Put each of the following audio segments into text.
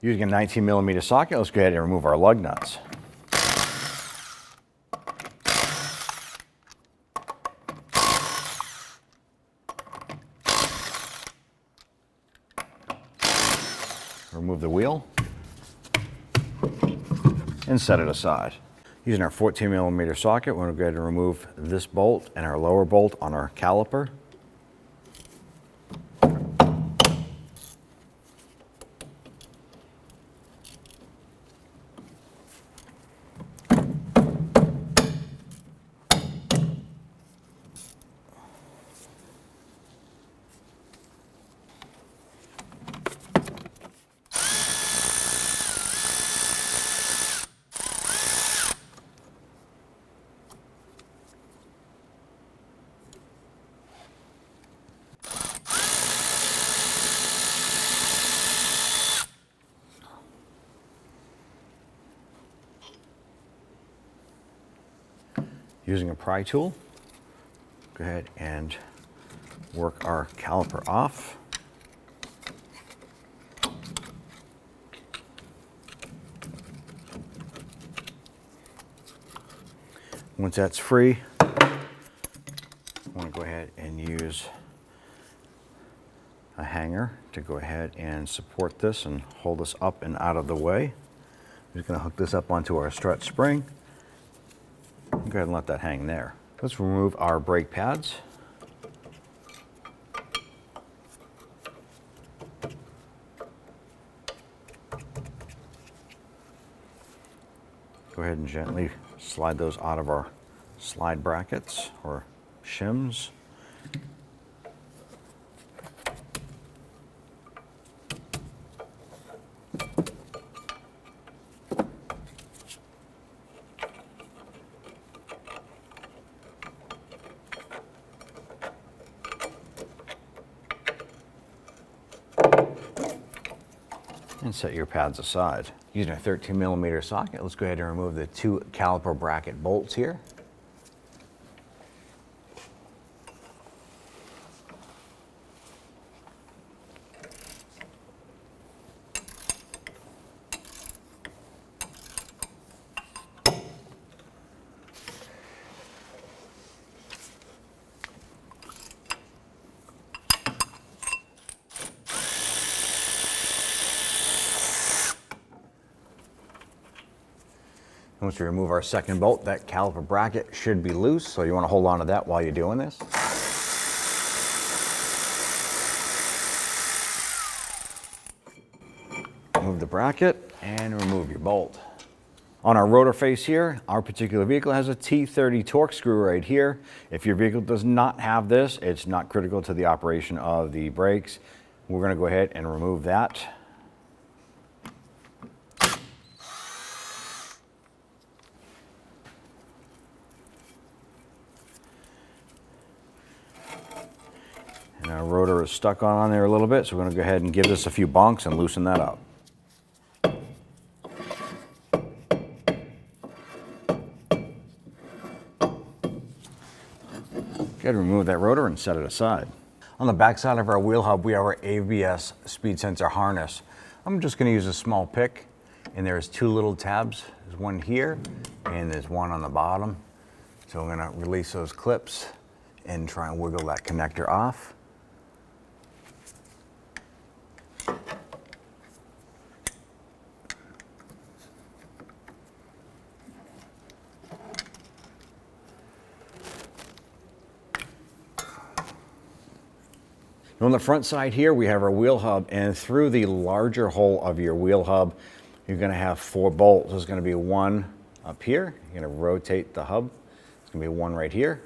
Using a 19mm socket, let's go ahead and remove our lug nuts. Remove the wheel and set it aside. Using our 14mm socket, we're going to go ahead and remove this bolt and our lower bolt on our caliper. Using a pry tool, go ahead and work our caliper off. Once that's free, I want to go ahead and use a hanger to go ahead and support this and hold this up and out of the way. I'm just going to hook this up onto our strut spring. Go ahead and let that hang there. Let's remove our brake pads. Go ahead and gently slide those out of our slide brackets or shims. And set your pads aside. Using a 13mm socket, let's go ahead and remove the 2 caliper bracket bolts here. Once we remove our second bolt, that caliper bracket should be loose, so you want to hold on to that while you're doing this. Remove the bracket and remove your bolt. On our rotor face here, our particular vehicle has a T30 torque screw right here. If your vehicle does not have this, it's not critical to the operation of the brakes. We're going to go ahead and remove that. And our rotor is stuck on there a little bit, so we're going to go ahead and give this a few bonks and loosen that up. Go ahead and remove that rotor and set it aside. On the back side of our wheel hub, we have our ABS speed sensor harness. I'm just going to use a small pick, and there's 2 little tabs. There's one here, and there's one on the bottom. So I'm going to release those clips and try and wiggle that connector off. On the front side here, we have our wheel hub, and through the larger hole of your wheel hub, you're going to have 4 bolts. There's going to be one up here. You're going to rotate the hub. There's going to be one right here.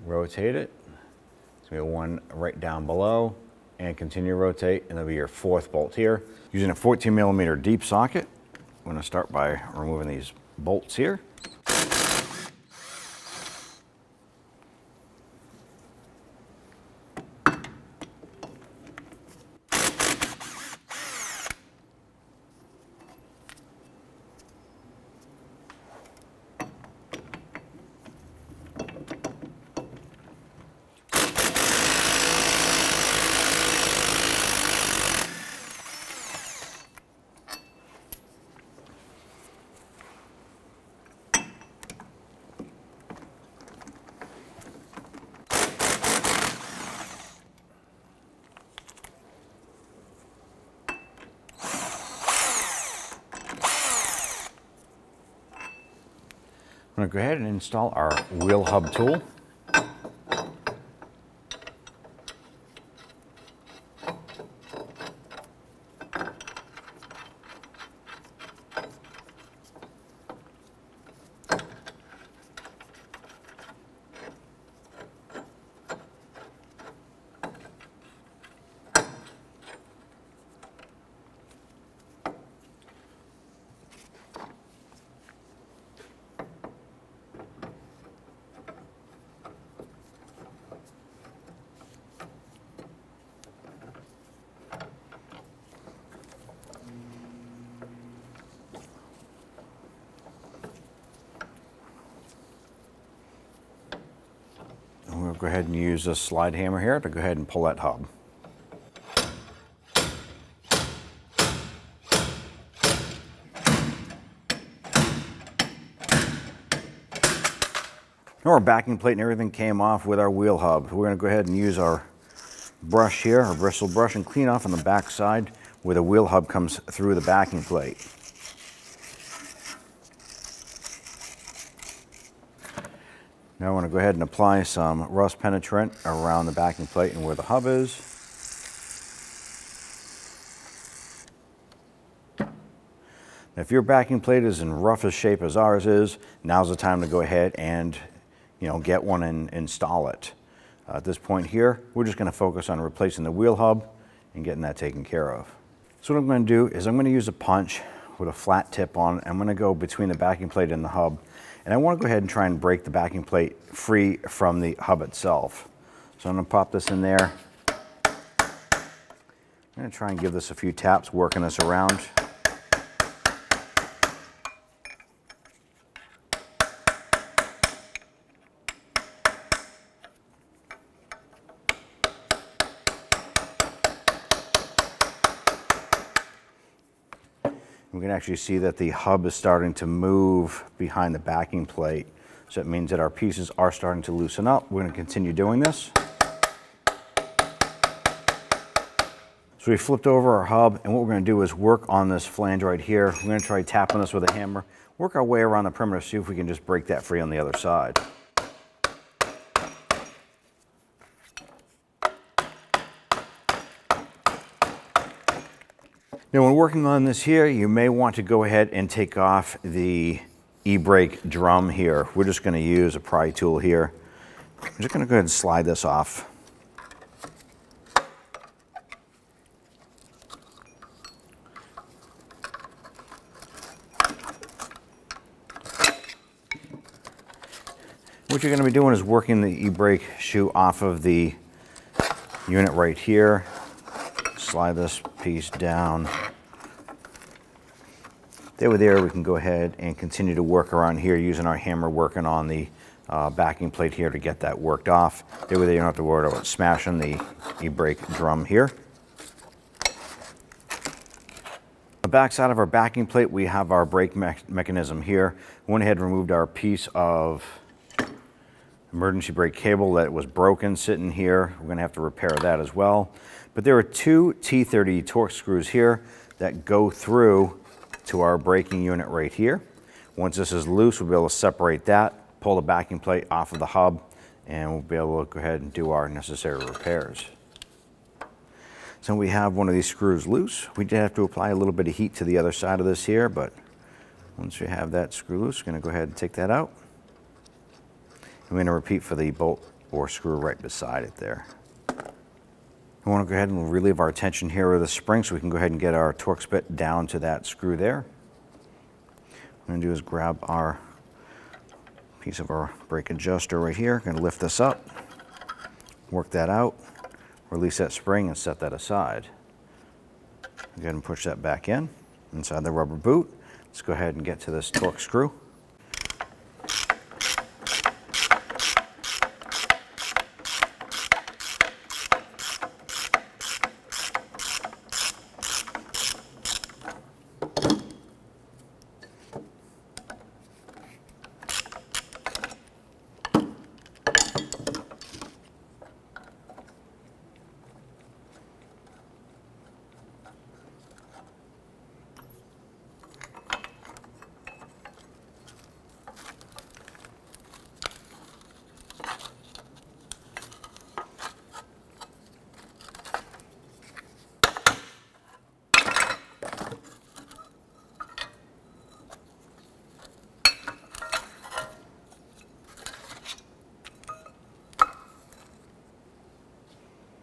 Rotate it. There's going to be one right down below, and continue to rotate, and there'll be your 4th bolt here. Using a 14mm deep socket, I'm going to start by removing these bolts here. I'm going to go ahead and install our wheel hub tool. We'll go ahead and use a slide hammer here to go ahead and pull that hub. Now our backing plate and everything came off with our wheel hub. We're going to go ahead and use our brush here, our bristle brush, and clean off on the back side where the wheel hub comes through the backing plate. Now I want to go ahead and apply some rust penetrant around the backing plate and where the hub is. Now if your backing plate is in rough as shape as ours is, now's the time to go ahead and get one and install it. At this point here, we're just going to focus on replacing the wheel hub and getting that taken care of. So what I'm going to do is I'm going to use a punch with a flat tip on it. I'm going to go between the backing plate and the hub. And I want to go ahead and try and break the backing plate free from the hub itself. So I'm going to pop this in there. I'm going to try and give this a few taps, working this around. We can actually see that the hub is starting to move behind the backing plate. So it means that our pieces are starting to loosen up. We're going to continue doing this. So we flipped over our hub, and what we're going to do is work on this flange right here. We're going to try tapping this with a hammer, work our way around the perimeter, see if we can just break that free on the other side. Now when working on this here, you may want to go ahead and take off the e-brake drum here. We're just going to use a pry tool here. I'm just going to go ahead and slide this off. What you're going to be doing is working the e-brake shoe off of the unit right here. Slide this piece down. There we can go ahead and continue to work around here using our hammer, working on the backing plate here to get that worked off. There you don't have to worry about smashing the e-brake drum here. The back side of our backing plate, we have our brake mechanism here. We went ahead and removed our piece of emergency brake cable that was broken sitting here. We're going to have to repair that as well. But there are two T30 torque screws here that go through to our braking unit right here. Once this is loose, we'll be able to separate that, pull the backing plate off of the hub, and we'll be able to go ahead and do our necessary repairs. So we have one of these screws loose. We did have to apply a little bit of heat to the other side of this here, but once we have that screw loose, we're going to go ahead and take that out. And we're going to repeat for the bolt or screw right beside it there. We want to go ahead and relieve our tension here with a spring so we can go ahead and get our Torx bit down to that screw there. What I'm going to do is grab our piece of our brake adjuster right here. Going to lift this up, work that out, release that spring and set that aside. Go ahead and push that back in inside the rubber boot. Let's go ahead and get to this Torx screw.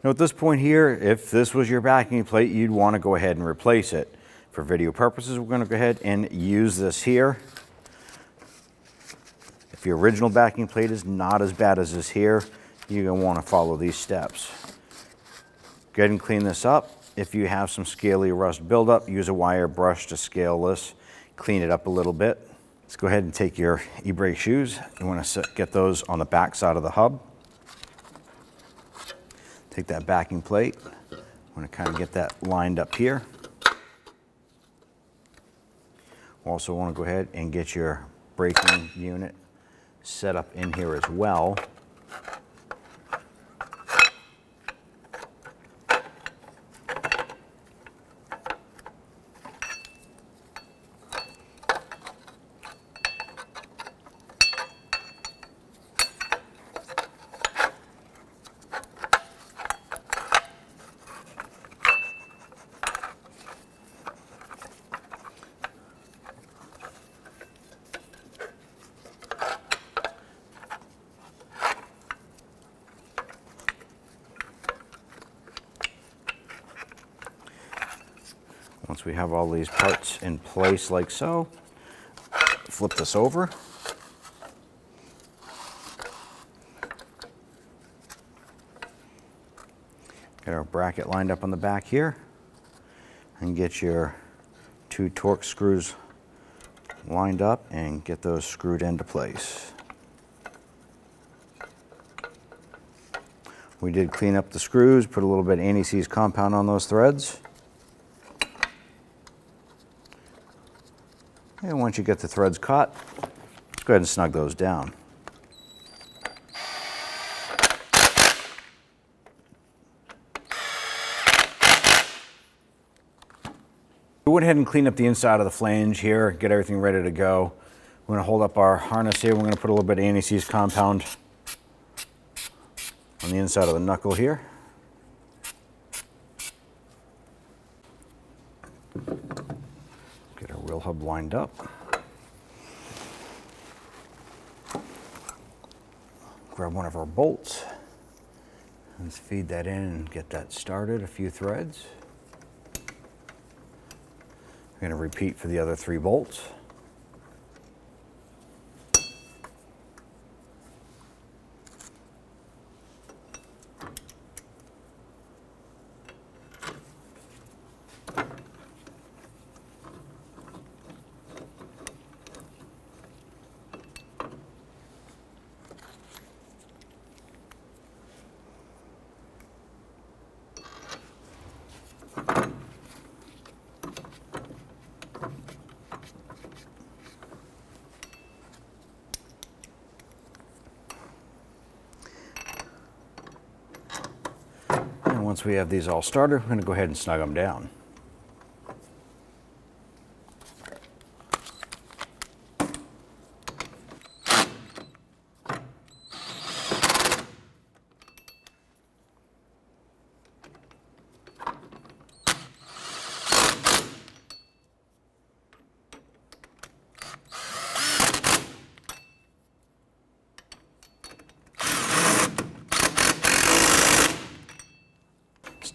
Now at this point here, if this was your backing plate, you'd want to go ahead and replace it. For video purposes, we're going to go ahead and use this here. If your original backing plate is not as bad as this here, you're going to want to follow these steps. Go ahead and clean this up. If you have some scaly rust buildup, use a wire brush to scale this, clean it up a little bit. Let's go ahead and take your e-brake shoes. You want to get those on the back side of the hub. Take that backing plate. I want to kind of get that lined up here. Also want to go ahead and get your braking unit set up in here as well. Once we have all these parts in place like so, flip this over. Get our bracket lined up on the back here, and get your 2 Torx screws lined up and get those screwed into place. We did clean up the screws, put a little bit of anti-seize compound on those threads. And once you get the threads caught, let's go ahead and snug those down. We went ahead and cleaned up the inside of the flange here, get everything ready to go. We're going to hold up our harness here. We're going to put a little bit of anti-seize compound on the inside of the knuckle here. Get our wheel hub lined up. Grab one of our bolts. Let's feed that in and get that started, a few threads. We're going to repeat for the other 3 bolts. Once we have these all started, we're going to go ahead and snug them down.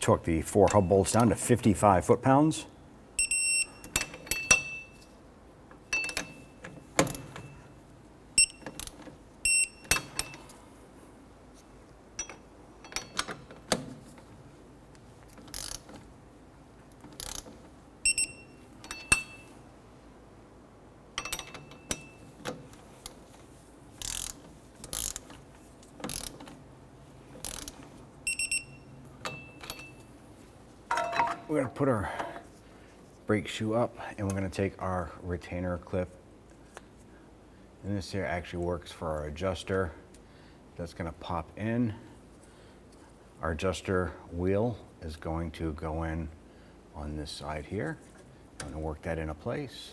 Torque the 4 hub bolts down to 55 foot-pounds. We're going to put our brake shoe up, and we're going to take our retainer clip, and this here actually works for our adjuster. That's going to pop in. Our adjuster wheel is going to go in on this side here. I'm going to work that into place,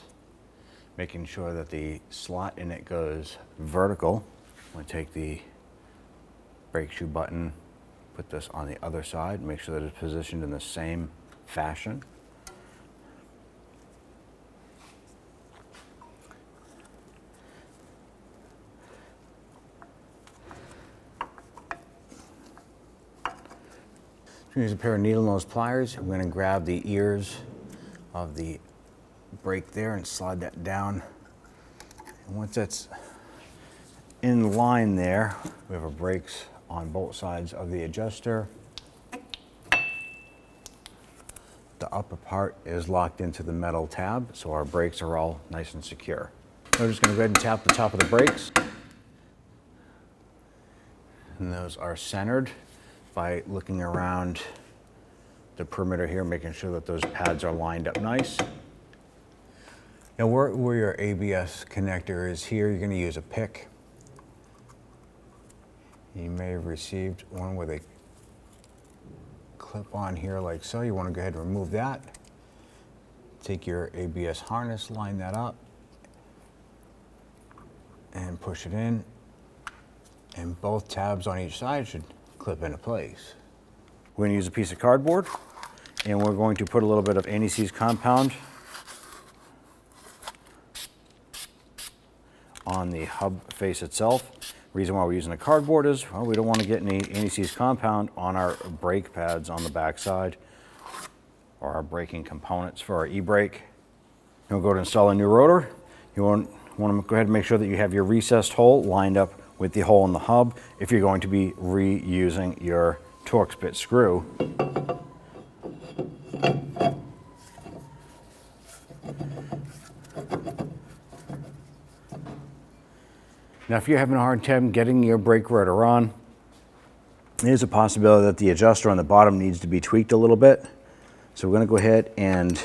making sure that the slot in it goes vertical. I'm going to take the brake shoe button, put this on the other side, make sure that it's positioned in the same fashion. Use a pair of needle nose pliers. I'm going to grab the ears of the brake there and slide that down. And once that's in line there, we have our brakes on both sides of the adjuster. The upper part is locked into the metal tab, so our brakes are all nice and secure. We're just going to go ahead and tap the top of the brakes. And those are centered by looking around the perimeter here, making sure that those pads are lined up nice. Now where your ABS connector is here, you're going to use a pick. You may have received one with a clip on here like so. You want to go ahead and remove that. Take your ABS harness, line that up, and push it in. And both tabs on each side should clip into place. We're going to use a piece of cardboard, and we're going to put a little bit of anti-seize compound on the hub face itself. Reason why we're using the cardboard is, well, we don't want to get any anti-seize compound on our brake pads on the back side or our braking components for our e-brake. We'll go to install a new rotor. You want to go ahead and make sure that you have your recessed hole lined up with the hole in the hub if you're going to be reusing your Torx bit screw. Now, if you're having a hard time getting your brake rotor on, there's a possibility that the adjuster on the bottom needs to be tweaked a little bit. So we're going to go ahead and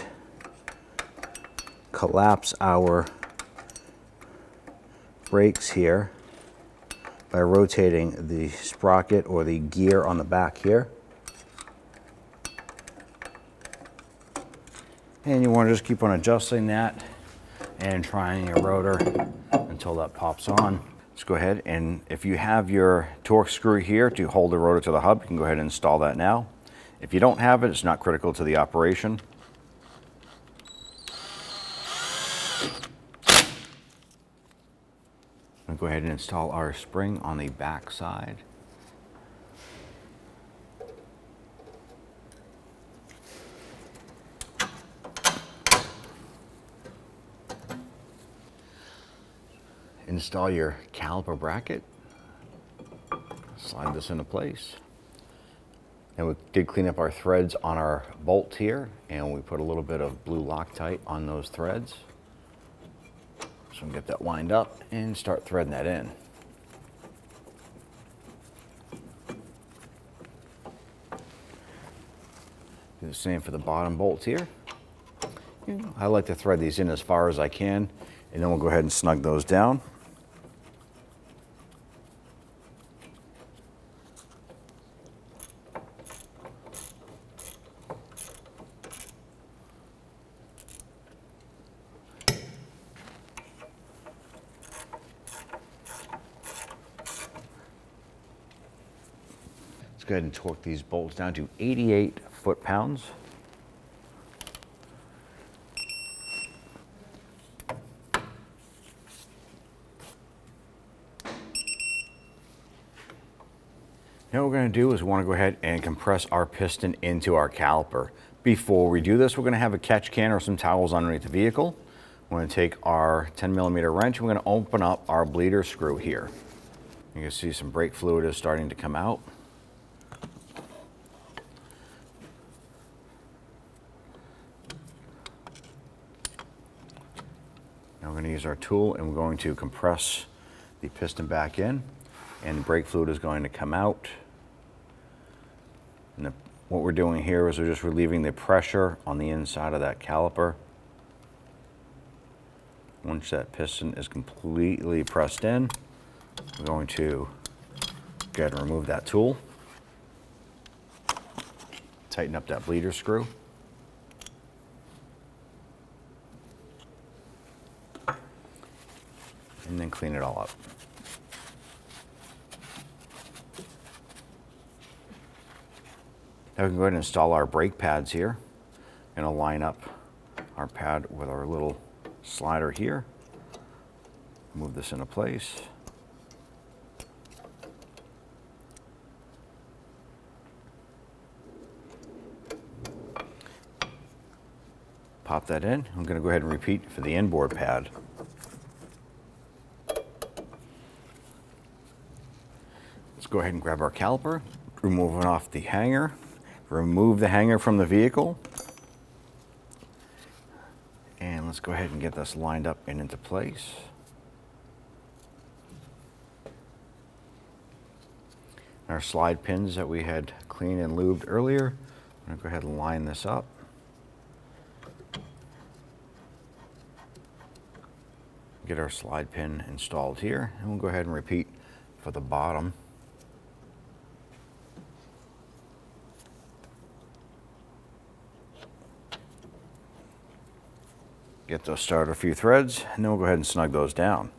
collapse our brakes here by rotating the sprocket or the gear on the back here. And you want to just keep on adjusting that and trying your rotor until that pops on. Let's go ahead, and if you have your Torx screw here to hold the rotor to the hub, you can go ahead and install that now. If you don't have it, it's not critical to the operation. I'll go ahead and install our spring on the back side. Install your caliper bracket. Slide this into place. And we did clean up our threads on our bolt here, and we put a little bit of blue Loctite on those threads. So we can get that lined up and start threading that in. Do the same for the bottom bolts here. I like to thread these in as far as I can, and then we'll go ahead and snug those down. Let's go ahead and torque these bolts down to 88 foot-pounds. Now what we're going to do is we want to go ahead and compress our piston into our caliper. Before we do this, we're going to have a catch can or some towels underneath the vehicle. We're going to take our 10mm wrench and we're going to open up our bleeder screw here. You can see some brake fluid is starting to come out. Now we're going to use our tool and we're going to compress the piston back in, and the brake fluid is going to come out. And what we're doing here is we're just relieving the pressure on the inside of that caliper. Once that piston is completely pressed in, we're going to go ahead and remove that tool. Tighten up that bleeder screw. And then clean it all up. Now we can go ahead and install our brake pads here. We're going to line up our pad with our little slider here. Move this into place. Pop that in. I'm going to go ahead and repeat for the inboard pad. Let's go ahead and grab our caliper, remove it off the hanger, remove the hanger from the vehicle, and let's go ahead and get this lined up and into place. Our slide pins that we had cleaned and lubed earlier, I'm going to go ahead and line this up. Get our slide pin installed here, and we'll go ahead and repeat for the bottom. Get those started a few threads, and then we'll go ahead and snug those down.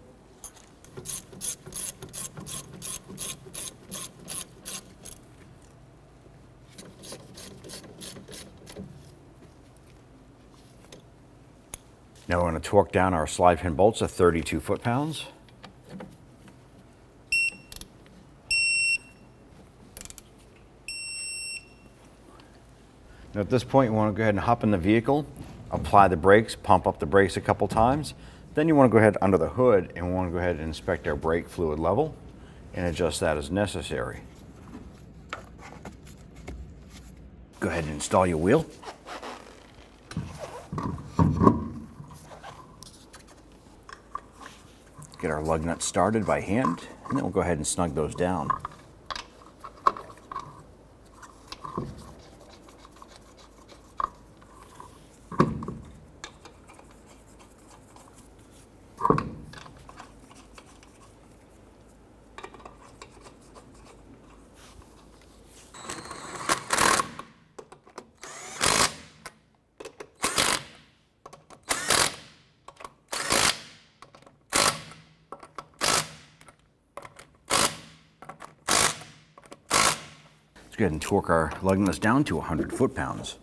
Now we're going to torque down our slide pin bolts to 32 foot-pounds. Now at this point, you want to go ahead and hop in the vehicle, apply the brakes, pump up the brakes a couple times. Then you want to go ahead under the hood and we want to go ahead and inspect our brake fluid level and adjust that as necessary. Go ahead and install your wheel. Get our lug nuts started by hand, and then we'll go ahead and snug those down. Let's go ahead and torque our lug nuts down to 100 foot-pounds.